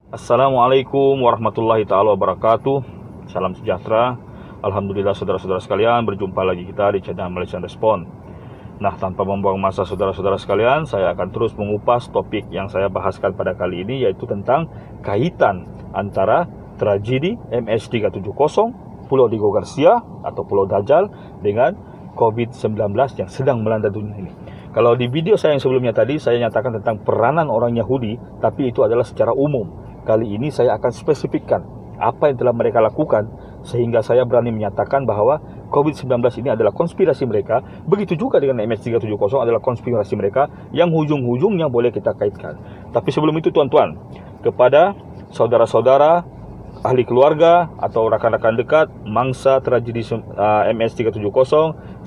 Assalamualaikum warahmatullahi ta'ala wabarakatuh. Salam sejahtera. Alhamdulillah saudara-saudara sekalian, berjumpa lagi kita di channel Malaysian Respond. Nah, tanpa membuang masa saudara-saudara sekalian, saya akan terus mengupas topik yang saya bahaskan pada kali ini, yaitu tentang kaitan antara tragedi MH370 Pulau Diego Garcia atau Pulau Dajjal dengan COVID-19 yang sedang melanda dunia ini. Kalau di video saya yang sebelumnya tadi, saya nyatakan tentang peranan orang Yahudi, tapi itu adalah secara umum. Kali ini saya akan spesifikkan apa yang telah mereka lakukan, sehingga saya berani menyatakan bahwa COVID-19 ini adalah konspirasi mereka. Begitu juga dengan MH370 adalah konspirasi mereka yang hujung-hujungnya boleh kita kaitkan. Tapi sebelum itu tuan-tuan, kepada saudara-saudara, ahli keluarga atau rakan-rakan dekat mangsa tragedi MH370,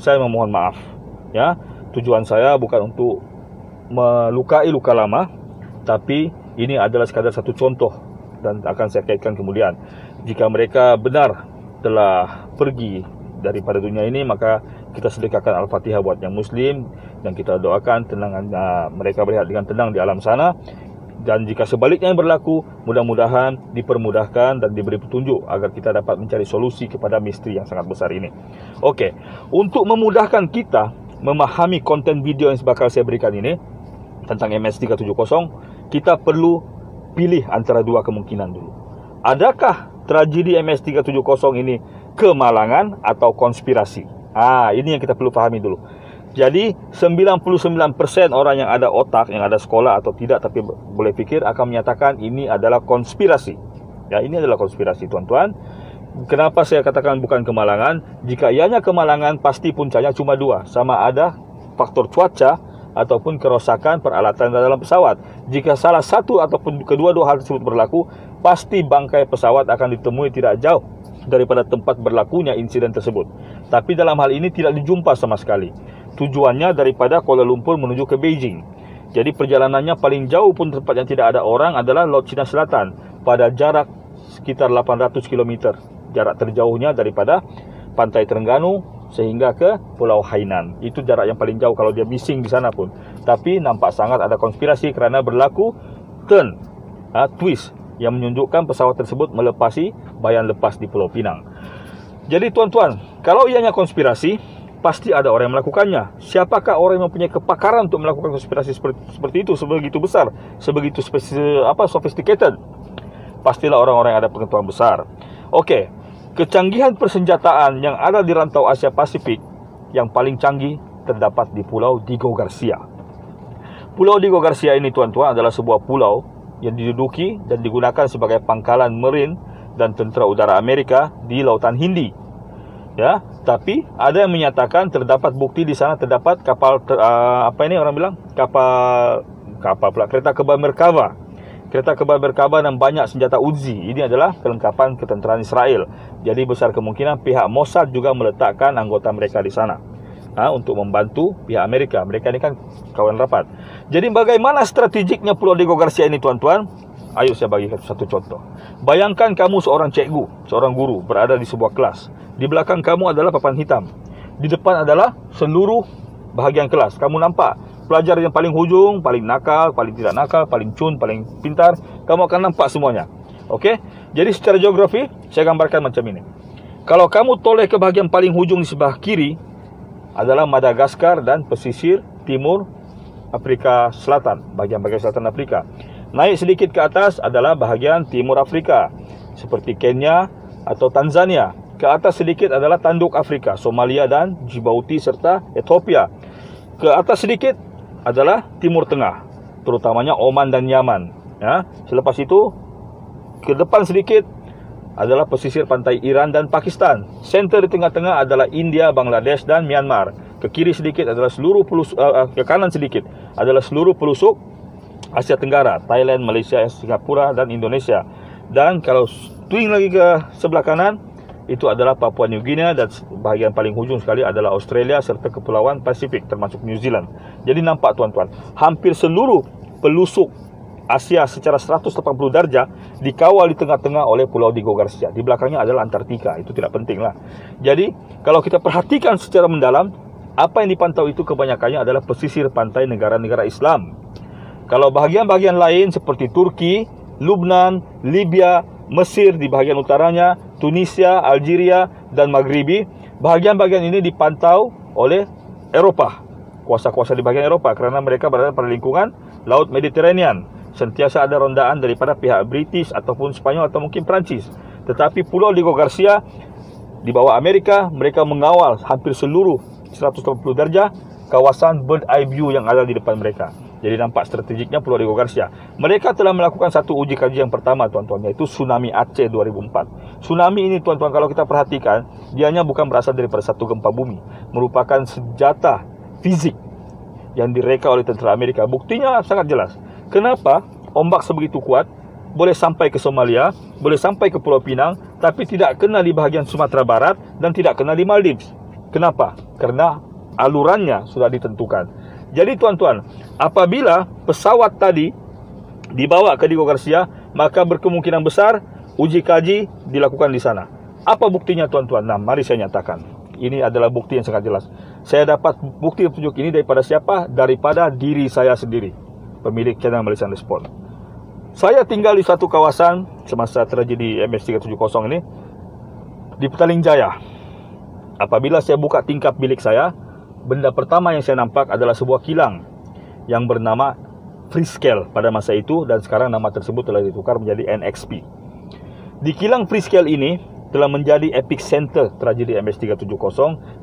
saya memohon maaf. Ya, tujuan saya bukan untuk melukai luka lama, tapi ini adalah sekadar satu contoh dan akan saya kaitkan kemudian. Jika mereka benar telah pergi daripada dunia ini, maka kita sedekahkan Al-Fatihah buat yang Muslim dan kita doakan tenang, mereka berehat dengan tenang di alam sana. Dan jika sebaliknya yang berlaku, mudah-mudahan dipermudahkan dan diberi petunjuk agar kita dapat mencari solusi kepada misteri yang sangat besar ini. Okey, untuk memudahkan kita memahami konten video yang bakal saya berikan ini tentang MH370, kita perlu pilih antara dua kemungkinan dulu. Adakah tragedi MH370 ini kemalangan atau konspirasi? Ini yang kita perlu pahami dulu. Jadi 99% orang yang ada otak, yang ada sekolah atau tidak tapi boleh fikir, akan menyatakan ini adalah konspirasi. Ya, ini adalah konspirasi, tuan-tuan. Kenapa saya katakan bukan kemalangan? Jika ianya kemalangan, pasti puncanya cuma dua. Sama ada faktor cuaca ataupun kerosakan peralatan dalam pesawat. Jika salah satu ataupun kedua-dua hal tersebut berlaku, pasti bangkai pesawat akan ditemui tidak jauh daripada tempat berlakunya insiden tersebut. Tapi dalam hal ini tidak dijumpa sama sekali. Tujuannya daripada Kuala Lumpur menuju ke Beijing. Jadi perjalanannya paling jauh pun tempat yang tidak ada orang adalah Laut Cina Selatan, pada jarak sekitar 800 km. Jarak terjauhnya daripada Pantai Terengganu sehingga ke Pulau Hainan. Itu jarak yang paling jauh kalau dia missing di sana pun. Tapi nampak sangat ada konspirasi kerana berlaku twist yang menunjukkan pesawat tersebut melepasi bayan lepas di Pulau Pinang. Jadi tuan-tuan, kalau ianya konspirasi, pasti ada orang yang melakukannya. Siapakah orang yang mempunyai kepakaran untuk melakukan konspirasi seperti itu, sebegitu besar, sebegitu sophisticated? Pastilah orang-orang yang ada pengetahuan besar. Okey, kecanggihan persenjataan yang ada di rantau Asia Pasifik yang paling canggih terdapat di Pulau Diego Garcia. Pulau Diego Garcia ini, tuan-tuan, adalah sebuah pulau yang diduduki dan digunakan sebagai pangkalan Marine dan Tentera Udara Amerika di Lautan Hindi. Ya, tapi ada yang menyatakan terdapat bukti di sana terdapat kapal kereta kebal Merkava. Kereta kebal Merkava dan banyak senjata Uzi. Ini adalah kelengkapan ketenteraan Israel. Jadi besar kemungkinan pihak Mossad juga meletakkan anggota mereka di sana untuk membantu pihak Amerika. Mereka ini kan kawan rapat. Jadi bagaimana strategiknya Pulau Diego Garcia ini, tuan-tuan? Ayo saya bagi satu contoh. Bayangkan kamu seorang cikgu, seorang guru berada di sebuah kelas. Di belakang kamu adalah papan hitam. Di depan adalah seluruh bahagian kelas. Kamu nampak pelajar yang paling hujung, paling nakal, paling tidak nakal, paling cun, paling pintar. Kamu akan nampak semuanya. Okey? Jadi secara geografi, saya gambarkan macam ini. Kalau kamu toleh ke bahagian paling hujung di sebelah kiri, adalah Madagaskar dan pesisir timur Afrika Selatan, bahagian-bahagian selatan Afrika. Naik sedikit ke atas adalah bahagian timur Afrika, seperti Kenya atau Tanzania. Ke atas sedikit adalah tanduk Afrika, Somalia dan Djibouti serta Ethiopia. Ke atas sedikit adalah Timur Tengah, terutamanya Oman dan Yaman. Ya. Selepas itu, ke depan sedikit adalah pesisir pantai Iran dan Pakistan. Center di tengah-tengah adalah India, Bangladesh dan Myanmar. Ke kiri sedikit adalah ke kanan sedikit adalah seluruh pelusuk Asia Tenggara, Thailand, Malaysia, Singapura dan Indonesia. Dan kalau swing lagi ke sebelah kanan, itu adalah Papua New Guinea, dan bahagian paling hujung sekali adalah Australia serta Kepulauan Pasifik termasuk New Zealand. Jadi nampak, tuan-tuan, hampir seluruh pelusuk Asia secara 180 darjah dikawal di tengah-tengah oleh Pulau Diego Garcia. Di belakangnya adalah Antartika. Itu tidak penting lah. Jadi kalau kita perhatikan secara mendalam, apa yang dipantau itu kebanyakannya adalah pesisir pantai negara-negara Islam. Kalau bahagian-bahagian lain seperti Turki, Lubnan, Libya, Mesir di bahagian utaranya, Tunisia, Algeria dan Maghribi. Bahagian-bahagian ini dipantau oleh Eropah, kuasa-kuasa di bahagian Eropah, kerana mereka berada pada lingkungan Laut Mediterranean. Sentiasa ada rondaan daripada pihak British ataupun Sepanyol atau mungkin Perancis. Tetapi Pulau Diego Garcia di bawah Amerika, mereka mengawal hampir seluruh 180 darjah kawasan bird eye view yang ada di depan mereka. Jadi nampak strategiknya Pulau Diego Garcia. Mereka telah melakukan satu uji kaji yang pertama, tuan-tuan, iaitu tsunami Aceh 2004. Tsunami ini, tuan-tuan, kalau kita perhatikan, dianya bukan berasal daripada satu gempa bumi, merupakan senjata fizik yang direka oleh tentera Amerika. Buktinya sangat jelas. Kenapa ombak sebegitu kuat boleh sampai ke Somalia, boleh sampai ke Pulau Pinang, tapi tidak kena di bahagian Sumatera Barat dan tidak kena di Maldives? Kenapa? Kerana alurannya sudah ditentukan. Jadi, tuan-tuan, apabila pesawat tadi dibawa ke Diego Garcia, maka berkemungkinan besar uji kaji dilakukan di sana. Apa buktinya, tuan-tuan? Nah, mari saya nyatakan. Ini adalah bukti yang sangat jelas. Saya dapat bukti petunjuk ini daripada siapa? Daripada diri saya sendiri, pemilik channel Malaysian Respond. Saya tinggal di satu kawasan semasa tragedi MH370 ini di Petaling Jaya. Apabila saya buka tingkap bilik saya, benda pertama yang saya nampak adalah sebuah kilang yang bernama Freescale pada masa itu, dan sekarang nama tersebut telah ditukar menjadi NXP. Di kilang Freescale ini telah menjadi epicenter tragedi MH370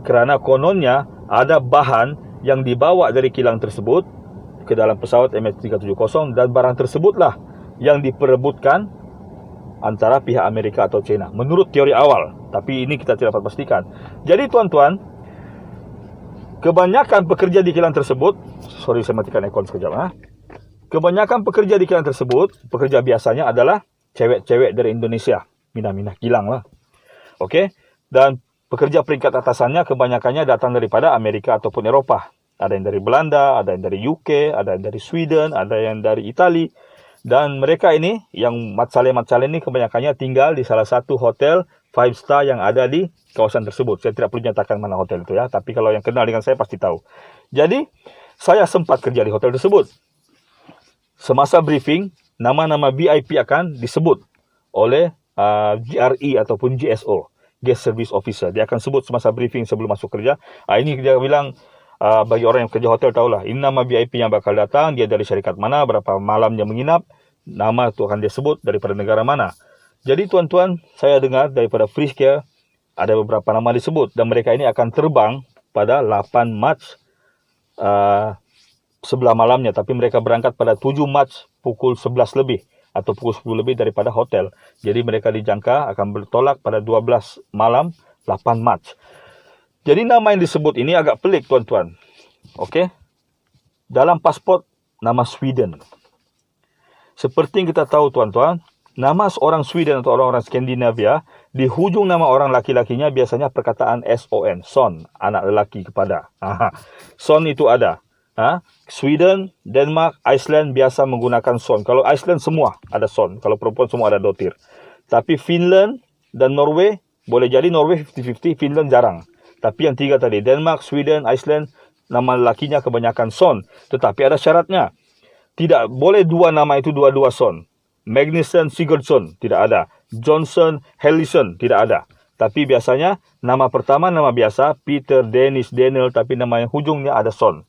kerana kononnya ada bahan yang dibawa dari kilang tersebut ke dalam pesawat MH370, dan barang tersebutlah yang diperebutkan antara pihak Amerika atau China menurut teori awal, tapi ini kita tidak dapat pastikan. Jadi, tuan-tuan, kebanyakan pekerja di kilang tersebut, sorry saya matikan aircon sekejap. Kebanyakan pekerja di kilang tersebut, pekerja biasanya adalah cewek-cewek dari Indonesia, minah-minah kilang lah. Okey, dan pekerja peringkat atasannya kebanyakannya datang daripada Amerika ataupun Eropah. Ada yang dari Belanda, ada yang dari UK, ada yang dari Sweden, ada yang dari Itali. Dan mereka ini, yang matsale-matsale ini kebanyakannya tinggal di salah satu hotel 5 star yang ada di kawasan tersebut. Saya tidak perlu nyatakan mana hotel itu ya, tapi kalau yang kenal dengan saya pasti tahu. Jadi, saya sempat kerja di hotel tersebut. Semasa briefing, nama-nama VIP akan disebut oleh GRE ataupun GSO, Guest Service Officer. Dia akan sebut semasa briefing sebelum masuk kerja. Ini dia bilang, bagi orang yang kerja hotel tahulah, ini nama VIP yang bakal datang, dia dari syarikat mana, berapa malam dia menginap, nama itu akan dia sebut daripada negara mana. Jadi, tuan-tuan, saya dengar daripada Freescale ada beberapa nama disebut, dan mereka ini akan terbang pada 8 Mac sebelah malamnya, tapi mereka berangkat pada 7 Mac pukul 11 lebih atau pukul 10 lebih daripada hotel. Jadi mereka dijangka akan bertolak pada 12 malam 8 Mac. Jadi nama yang disebut ini agak pelik, tuan-tuan. Okey. Dalam pasport nama Sweden. Seperti yang kita tahu, tuan-tuan, nama seorang Sweden atau orang-orang Skandinavia, di hujung nama orang laki-lakinya biasanya perkataan SON, son, anak lelaki kepada. Son itu ada. Sweden, Denmark, Iceland biasa menggunakan son. Kalau Iceland semua ada son. Kalau perempuan semua ada dotir. Tapi Finland dan Norway, boleh jadi Norway 50-50, Finland jarang. Tapi yang tiga tadi, Denmark, Sweden, Iceland, nama lelakinya kebanyakan son. Tetapi ada syaratnya. Tidak boleh dua nama itu dua-dua son. Magnusson, Sigurdsson, tidak ada. Johnson, Helison, tidak ada. Tapi biasanya nama pertama nama biasa, Peter, Dennis, Daniel, tapi nama yang hujungnya ada son.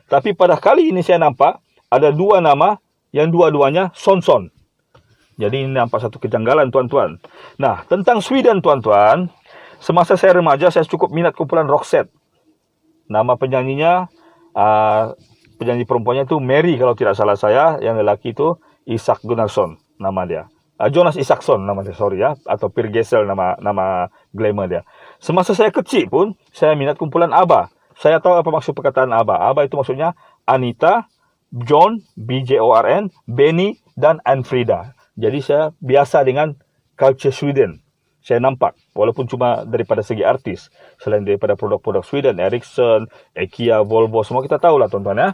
Tapi pada kali ini saya nampak ada dua nama yang dua-duanya son-son. Jadi ini nampak satu kejanggalan, tuan-tuan. Nah, tentang Sweden, tuan-tuan, semasa saya remaja saya cukup minat kumpulan Roxette. Nama penyanyinya, penyanyi perempuannya itu Mary kalau tidak salah saya. Yang lelaki itu Isak Gunnarsson nama dia. Jonas Isaksson nama dia, sorry ya. Atau Peer Gessle nama glamour dia. Semasa saya kecil pun saya minat kumpulan ABBA. Saya tahu apa maksud perkataan ABBA. ABBA itu maksudnya Anita, John, BJORN, Benny dan Anfrida. Jadi saya biasa dengan culture Sweden. Saya nampak, walaupun cuma daripada segi artis. Selain daripada produk-produk Sweden, Ericsson, IKEA, Volvo, semua kita tahulah, tuan-tuan ya.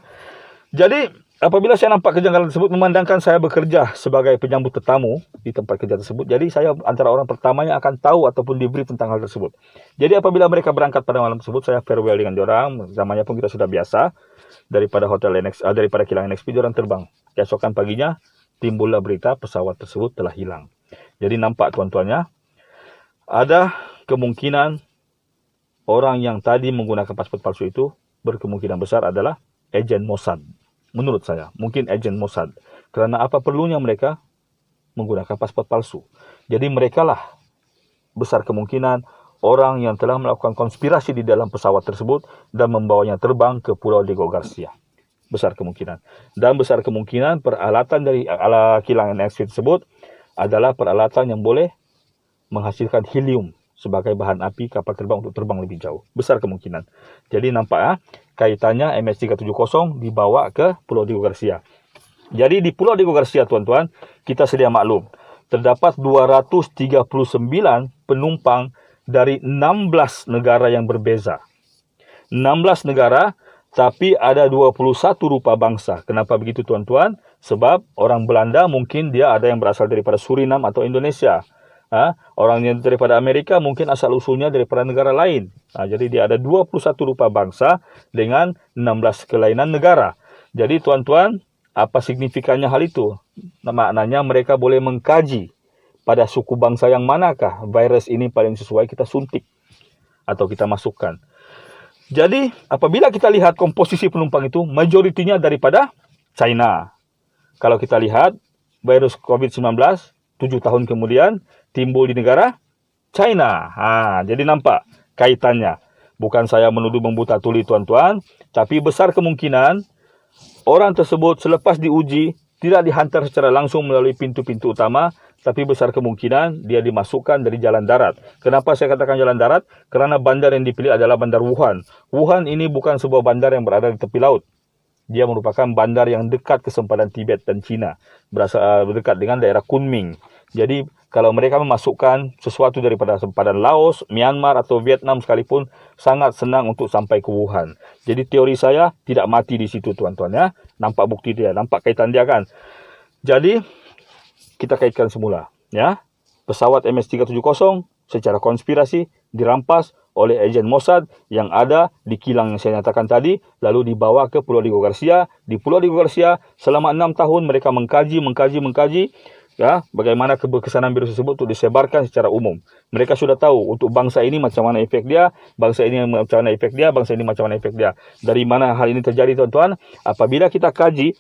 Jadi, apabila saya nampak kejanggalan tersebut, memandangkan saya bekerja sebagai penyambut tetamu di tempat kerja tersebut. Jadi, saya antara orang pertama yang akan tahu ataupun diberi tentang hal tersebut. Jadi, apabila mereka berangkat pada malam tersebut, saya farewell dengan diorang. Zamannya pun kita sudah biasa. Daripada hotel NXP, daripada kilang NXP, diorang terbang. Keesokan paginya, timbullah berita pesawat tersebut telah hilang. Jadi nampak tuan-tuannya, ada kemungkinan orang yang tadi menggunakan paspor palsu itu berkemungkinan besar adalah agen Mossad. Menurut saya, mungkin agen Mossad. Kerana apa perlunya mereka menggunakan paspor palsu? Jadi mereka lah besar kemungkinan orang yang telah melakukan konspirasi di dalam pesawat tersebut dan membawanya terbang ke Pulau Diego Garcia. Besar kemungkinan. Dan besar kemungkinan peralatan dari kilang NX tersebut adalah peralatan yang boleh menghasilkan helium sebagai bahan api kapal terbang untuk terbang lebih jauh. Besar kemungkinan. Jadi nampak kaitannya MH370 dibawa ke Pulau Diego Garcia. Jadi di Pulau Diego Garcia, tuan-tuan, kita sedia maklum, terdapat 239 penumpang dari 16 negara yang berbeza. 16 negara, tapi ada 21 rupa bangsa. Kenapa begitu, tuan-tuan? Sebab orang Belanda mungkin dia ada yang berasal daripada Suriname atau Indonesia. Orang yang daripada Amerika mungkin asal-usulnya daripada negara lain. Jadi dia ada 21 rupa bangsa dengan 16 kelainan negara. Jadi tuan-tuan, apa signifikannya hal itu? Maknanya mereka boleh mengkaji pada suku bangsa yang manakah virus ini paling sesuai kita suntik atau kita masukkan. Jadi apabila kita lihat komposisi penumpang itu, majoritinya daripada China. Kalau kita lihat virus COVID-19, 7 tahun kemudian timbul di negara China. Jadi nampak kaitannya. Bukan saya menuduh membuta tuli, tuan-tuan, tapi besar kemungkinan orang tersebut selepas diuji tidak dihantar secara langsung melalui pintu-pintu utama, tapi besar kemungkinan dia dimasukkan dari jalan darat. Kenapa saya katakan jalan darat? Kerana bandar yang dipilih adalah bandar Wuhan. Wuhan ini bukan sebuah bandar yang berada di tepi laut. Dia merupakan bandar yang dekat ke sempadan Tibet dan China. Berdekat dengan daerah Kunming. Jadi kalau mereka memasukkan sesuatu daripada sempadan Laos, Myanmar atau Vietnam sekalipun, sangat senang untuk sampai ke Wuhan. Jadi teori saya tidak mati di situ, tuan-tuan, ya. Nampak bukti dia, nampak kaitan dia kan. Jadi kita kaitkan semula, ya. Pesawat MH370 secara konspirasi dirampas oleh agen Mossad yang ada di kilang yang saya nyatakan tadi, lalu dibawa ke Pulau Diego Garcia. Di Pulau Diego Garcia selama 6 tahun mereka mengkaji, ya, bagaimana keberkesanan virus tersebut untuk disebarkan secara umum. Mereka sudah tahu untuk bangsa ini macam mana efek dia, bangsa ini macam mana efek dia, bangsa ini macam mana efek dia. Dari mana hal ini terjadi, tuan-tuan? Apabila kita kaji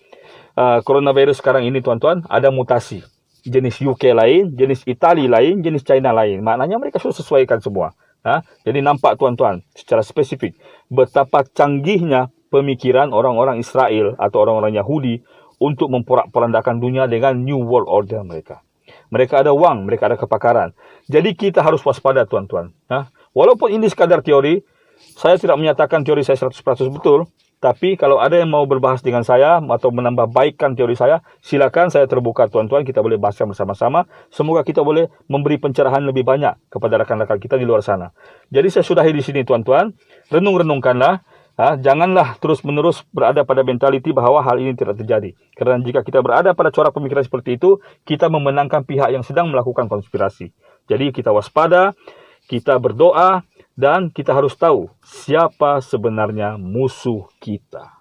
coronavirus sekarang ini, tuan-tuan, ada mutasi. Jenis UK lain, jenis Itali lain, jenis China lain. Maknanya mereka sudah sesuaikan semua. Jadi nampak, tuan-tuan, secara spesifik betapa canggihnya pemikiran orang-orang Israel atau orang-orang Yahudi untuk memporak-porandakan dunia dengan New World Order mereka. Mereka ada wang, mereka ada kepakaran. Jadi kita harus waspada, tuan-tuan. Walaupun ini sekadar teori, saya tidak menyatakan teori saya 100% betul. Tapi kalau ada yang mau berbahas dengan saya atau menambah baikkan teori saya, silakan, saya terbuka, tuan-tuan. Kita boleh bahaskan bersama-sama. Semoga kita boleh memberi pencerahan lebih banyak kepada rakan-rakan kita di luar sana. Jadi saya sudahi di sini, tuan-tuan. Renung-renungkanlah. Janganlah terus-menerus berada pada mentaliti bahawa hal ini tidak terjadi. Kerana jika kita berada pada corak pemikiran seperti itu, kita memenangkan pihak yang sedang melakukan konspirasi. Jadi kita waspada, kita berdoa, dan kita harus tahu siapa sebenarnya musuh kita.